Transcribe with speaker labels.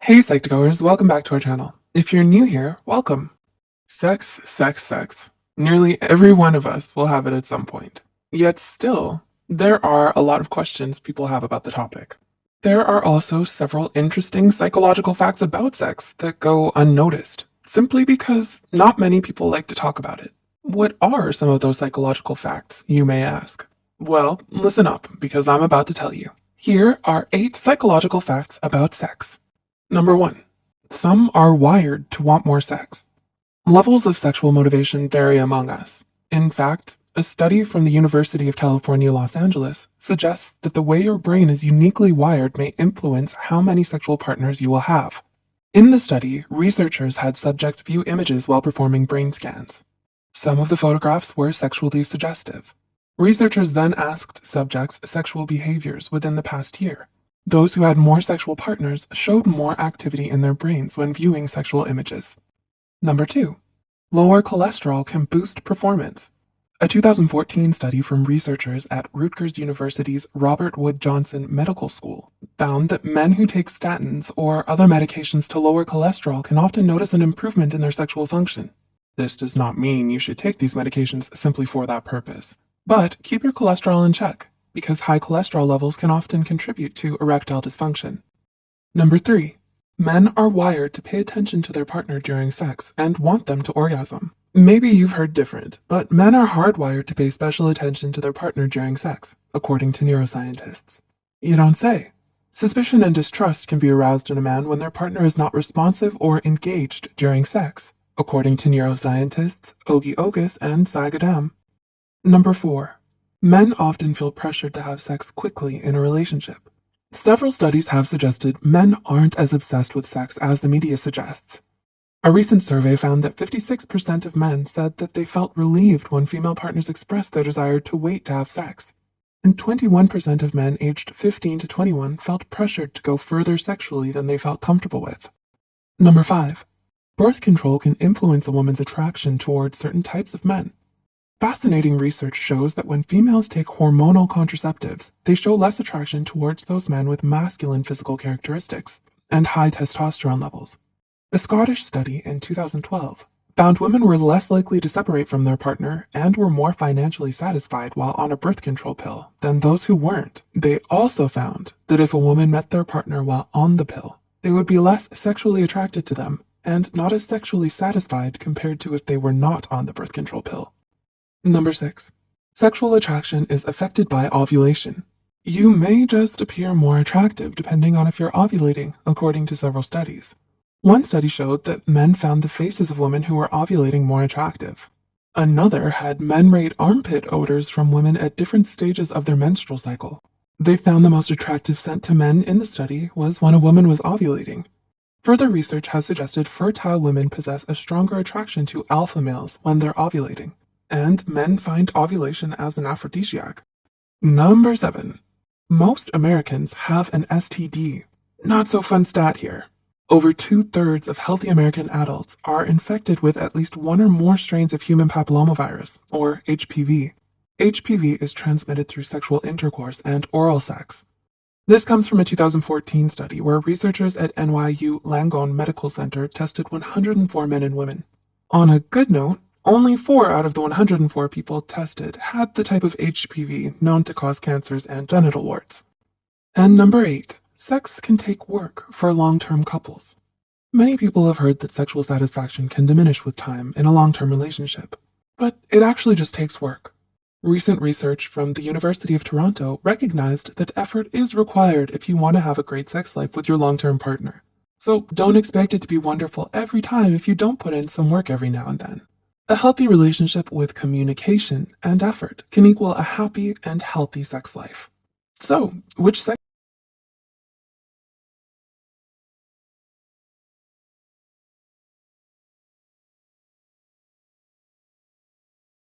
Speaker 1: Hey Psych2Goers, welcome back to our channel. If you're new here, welcome. Sex, sex, sex. Nearly every one of us will have it at some point. Yet still, there are a lot of questions people have about the topic. There are also several interesting psychological facts about sex that go unnoticed, simply because not many people like to talk about it. What are some of those psychological facts, you may ask? Well, listen up, because I'm about to tell you. Here are 8 psychological facts about sex. Number 1. Some are wired to want more sex. Levels of sexual motivation vary among us. In fact, a study from the University of California, Los Angeles suggests that the way your brain is uniquely wired may influence how many sexual partners you will have. In the study, researchers had subjects view images while performing brain scans. Some of the photographs were sexually suggestive. Researchers then asked subjects sexual behaviors within the past year. Those who had more sexual partners showed more activity in their brains when viewing sexual images. Number 2. Lower cholesterol can boost performance. A 2014 study from researchers at Rutgers University's Robert Wood Johnson Medical School found that men who take statins or other medications to lower cholesterol can often notice an improvement in their sexual function. This does not mean you should take these medications simply for that purpose, but keep your cholesterol in check, because high cholesterol levels can often contribute to erectile dysfunction. Number 3. Men are wired to pay attention to their partner during sex and want them to orgasm. Maybe you've heard different, but men are hardwired to pay special attention to their partner during sex, according to neuroscientists. You don't say. Suspicion and distrust can be aroused in a man when their partner is not responsive or engaged during sex, according to neuroscientists Ogi Ogus and Sai Gadam. Number 4. Men often feel pressured to have sex quickly in a relationship. Several studies have suggested men aren't as obsessed with sex as the media suggests. A recent survey found that 56% of men said that they felt relieved when female partners expressed their desire to wait to have sex, and 21% of men aged 15 to 21 felt pressured to go further sexually than they felt comfortable with. Number 5. Birth control can influence a woman's attraction towards certain types of men. Fascinating research shows that when females take hormonal contraceptives, they show less attraction towards those men with masculine physical characteristics and high testosterone levels. A Scottish study in 2012 found women were less likely to separate from their partner and were more financially satisfied while on a birth control pill than those who weren't. They also found that if a woman met their partner while on the pill, they would be less sexually attracted to them and not as sexually satisfied compared to if they were not on the birth control pill. Number 6. Sexual attraction is affected by ovulation. You may just appear more attractive depending on if you're ovulating, according to several studies. One study showed that men found the faces of women who were ovulating more attractive. Another had men rate armpit odors from women at different stages of their menstrual cycle. They found the most attractive scent to men in the study was when a woman was ovulating. Further research has suggested fertile women possess a stronger attraction to alpha males when they're ovulating, and men find ovulation as an aphrodisiac. Number 7. Most Americans have an STD. Not so fun stat here. Over 2/3 of healthy American adults are infected with at least one or more strains of human papillomavirus, or HPV. HPV is transmitted through sexual intercourse and oral sex. This comes from a 2014 study where researchers at NYU Langone Medical Center tested 104 men and women. On a good note, only 4 out of the 104 people tested had the type of HPV known to cause cancers and genital warts. And number 8. Sex can take work for long-term couples. Many people have heard that sexual satisfaction can diminish with time in a long-term relationship, but it actually just takes work. Recent research from the University of Toronto recognized that effort is required if you want to have a great sex life with your long-term partner. So don't expect it to be wonderful every time if you don't put in some work every now and then. A healthy relationship with communication and effort can equal a happy and healthy sex life. So, which sex